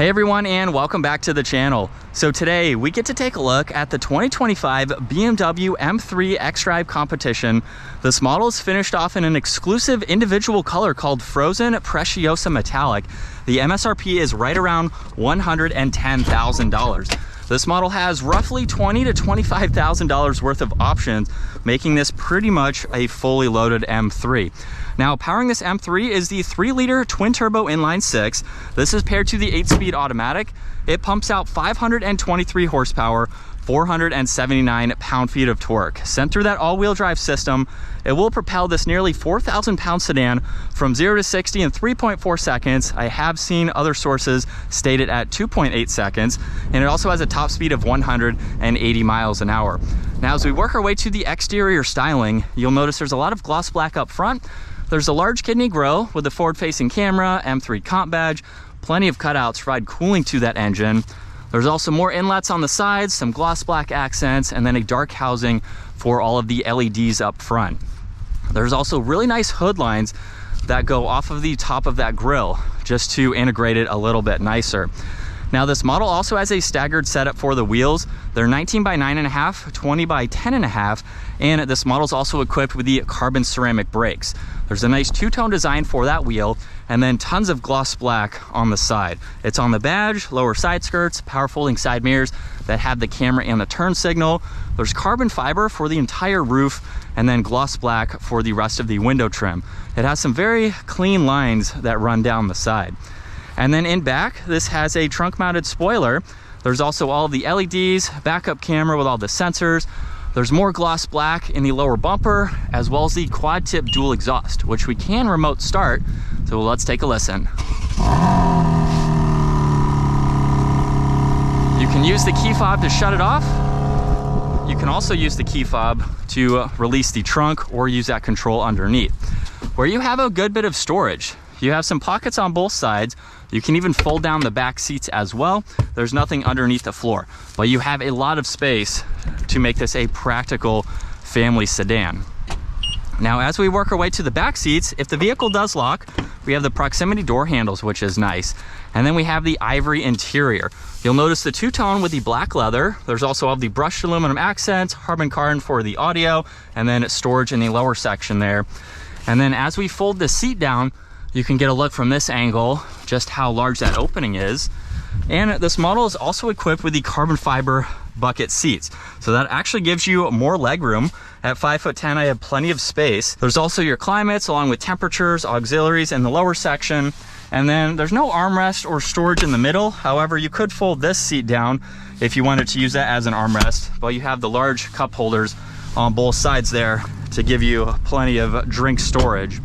Hey everyone, and welcome back to the channel. So today we get to take a look at the 2025 BMW M3 xDrive competition. This model is finished off in an exclusive individual color called Frozen Preciosa Metallic. The MSRP is right around $110,000. This model has roughly $20,000 to $25,000 worth of options, making this pretty much a fully loaded M3. Now, powering this M3 is the 3-liter twin-turbo inline-six. This is paired to the 8-speed automatic. It pumps out 523 horsepower, 479 pound-feet of torque. Sent through that all-wheel drive system, it will propel this nearly 4,000-pound sedan from 0 to 60 in 3.4 seconds. I have seen other sources state it at 2.8 seconds, and it also has a top speed of 180 miles an hour. Now, as we work our way to the exterior styling, you'll notice there's a lot of gloss black up front. There's a large kidney grille with a forward-facing camera, M3 comp badge, plenty of cutouts to provide cooling to that engine. There's also more inlets on the sides, some gloss black accents, and then a dark housing for all of the LEDs up front. There's also really nice hood lines that go off of the top of that grille just to integrate it a little bit nicer. Now, this model also has a staggered setup for the wheels. They're 19 by 9.5, 20 by 10.5, and this model is also equipped with the carbon ceramic brakes. There's a nice two-tone design for that wheel, and then tons of gloss black on the side. It's on the badge, lower side skirts, power folding side mirrors that have the camera and the turn signal. There's carbon fiber for the entire roof, and then gloss black for the rest of the window trim. It has some very clean lines that run down the side. And then in back, this has a trunk mounted spoiler. There's also all of the LEDs, backup camera with all the sensors. There's more gloss black in the lower bumper, as well as the quad tip dual exhaust, which we can remote start. So let's take a listen. You can use the key fob to shut it off. You can also use the key fob to release the trunk or use that control underneath. Where you have a good bit of storage, you have some pockets on both sides. You can even fold down the back seats as well. There's nothing underneath the floor, but you have a lot of space to make this a practical family sedan. Now, as we work our way to the back seats, if the vehicle does lock, we have the proximity door handles, which is nice. And then we have the ivory interior. You'll notice the two-tone with the black leather. There's also all the brushed aluminum accents, carbon carbon for the audio, and then storage in the lower section there. And then as we fold the seat down, you can get a look from this angle just how large that opening is. And this model is also equipped with the carbon fiber bucket seats. So that actually gives you more leg room. At 5'10", I have plenty of space. There's also your climates along with temperatures, auxiliaries in the lower section. And then there's no armrest or storage in the middle. However, you could fold this seat down if you wanted to use that as an armrest. But you have the large cup holders on both sides there to give you plenty of drink storage.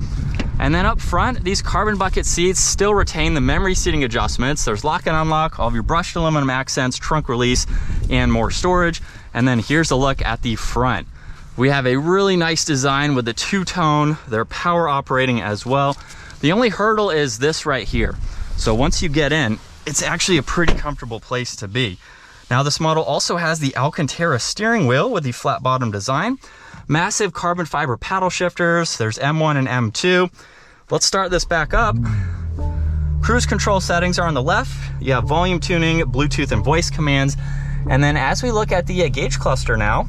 And then up front, these carbon bucket seats still retain the memory seating adjustments. There's lock and unlock, all of your brushed aluminum accents, trunk release, and more storage. And then here's a look at the front. We have a really nice design with the two-tone. They're power operating as well. The only hurdle is this right here. So once you get in, it's actually a pretty comfortable place to be. Now, this model also has the Alcantara steering wheel with the flat bottom design. Massive carbon fiber paddle shifters. There's M1 and M2. Let's start this back up. Cruise control settings are on the left. You have volume tuning, Bluetooth and voice commands. And then as we look at the gauge cluster now,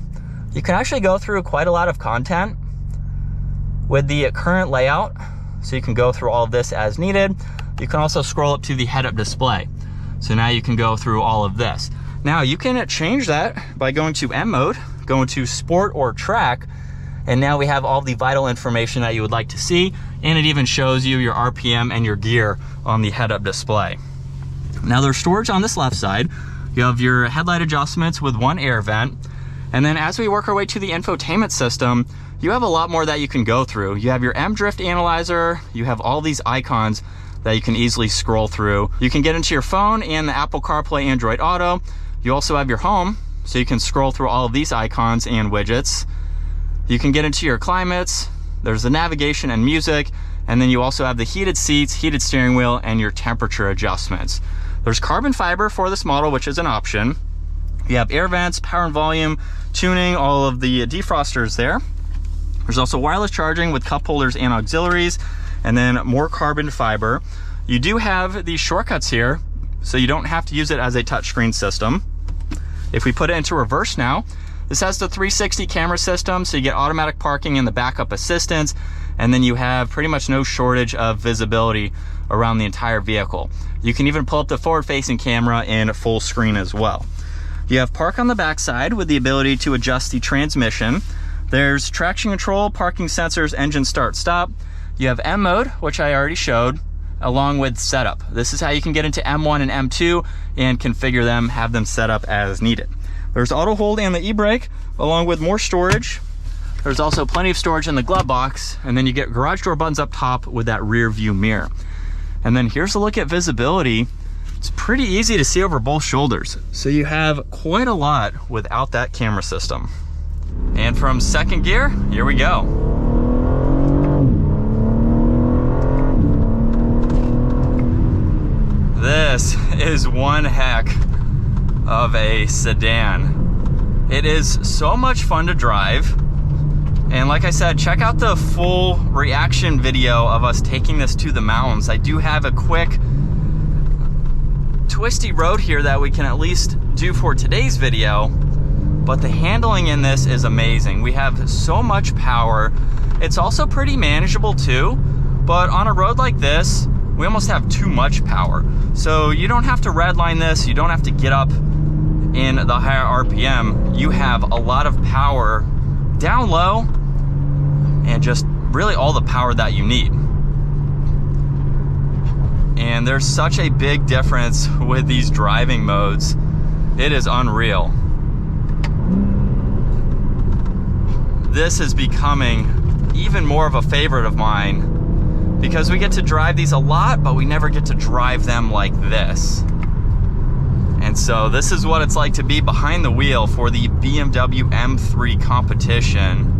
you can actually go through quite a lot of content with the current layout. So you can go through all of this as needed. You can also scroll up to the head-up display. So now you can go through all of this. Now you can change that by going to M mode, going to sport or track, and now we have all the vital information that you would like to see, and it even shows you your RPM and your gear on the head-up display. Now there's storage on this left side. You have your headlight adjustments with one air vent, and then as we work our way to the infotainment system, you have a lot more that you can go through. You have your M-Drift analyzer, you have all these icons that you can easily scroll through. You can get into your phone and the Apple CarPlay, Android Auto. You also have your home, so you can scroll through all of these icons and widgets. You can get into your climates. There's the navigation and music, and then you also have the heated seats, heated steering wheel, and your temperature adjustments. There's carbon fiber for this model, which is an option. You have air vents, power and volume, tuning, all of the defrosters there. There's also wireless charging with cup holders and auxiliaries, and then more carbon fiber. You do have these shortcuts here so you don't have to use it as a touchscreen system. If we put it into reverse now, this has the 360 camera system, so you get automatic parking and the backup assistance, and then you have pretty much no shortage of visibility around the entire vehicle. You can even pull up the forward-facing camera in full screen as well. You have park on the backside with the ability to adjust the transmission. There's traction control, parking sensors, engine start stop. You have M mode, which I already showed, along with setup. This is how you can get into M1 and M2 and configure them, have them set up as needed. There's auto hold and the e-brake, along with more storage. There's also plenty of storage in the glove box, and then you get garage door buttons up top with that rear view mirror. And then here's a look at visibility. It's pretty easy to see over both shoulders. So you have quite a lot without that camera system. And from second gear, here we go. This is one heck of a sedan. It is so much fun to drive. And like I said, check out the full reaction video of us taking this to the mountains. I do have a quick twisty road here that we can at least do for today's video, but the handling in this is amazing. We have so much power. It's also pretty manageable too, but on a road like this, we almost have too much power. So you don't have to redline this, you don't have to get up in the higher RPM. You have a lot of power down low and just really all the power that you need. And there's such a big difference with these driving modes. It is unreal. This is becoming even more of a favorite of mine because we get to drive these a lot, but we never get to drive them like this. And so this is what it's like to be behind the wheel for the BMW M3 competition.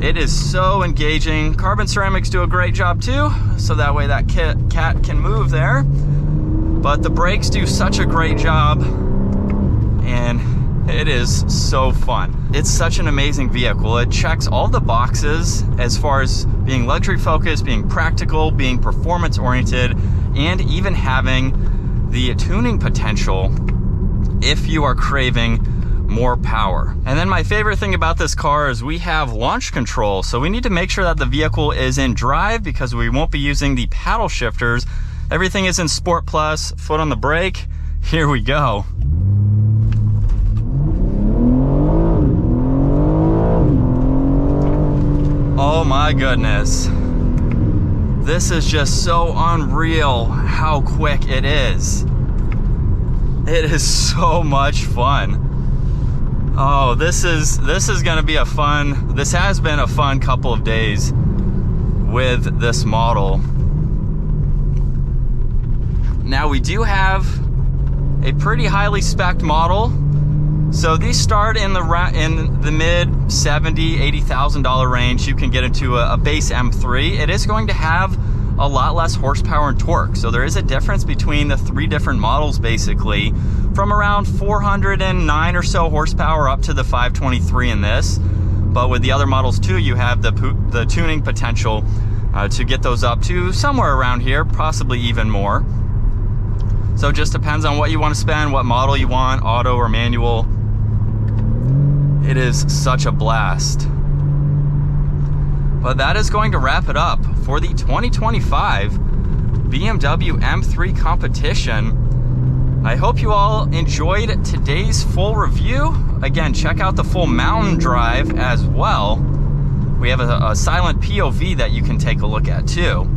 It is so engaging. Carbon ceramics do a great job too, so that way that cat can move there. But the brakes do such a great job, and it is so fun. It's such an amazing vehicle. It checks all the boxes as far as being luxury focused, being practical, being performance oriented, and even having the tuning potential if you are craving more power. And then my favorite thing about this car is we have launch control. So we need to make sure that the vehicle is in drive because we won't be using the paddle shifters. Everything is in Sport Plus, foot on the brake. Here we go. Oh my goodness. This is just so unreal how quick it is. It is so much fun. Oh, this is gonna be this has been a fun couple of days with this model. Now we do have a pretty highly spec'd model. So these start in the mid $70,000, $80,000 range. You can get into a base M3. It is going to have a lot less horsepower and torque. So there is a difference between the three different models basically, from around 409 or so horsepower up to the 523 in this. But with the other models too, you have the tuning potential to get those up to somewhere around here, possibly even more. So it just depends on what you want to spend, what model you want, auto or manual. It is such a blast. But that is going to wrap it up for the 2025 BMW M3 competition. I hope you all enjoyed today's full review. Again, check out the full mountain drive as well. We have a silent POV that you can take a look at too.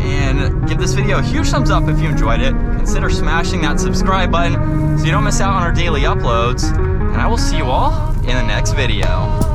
And give this video a huge thumbs up if you enjoyed it. Consider smashing that subscribe button so you don't miss out on our daily uploads. And I will see you all in the next video.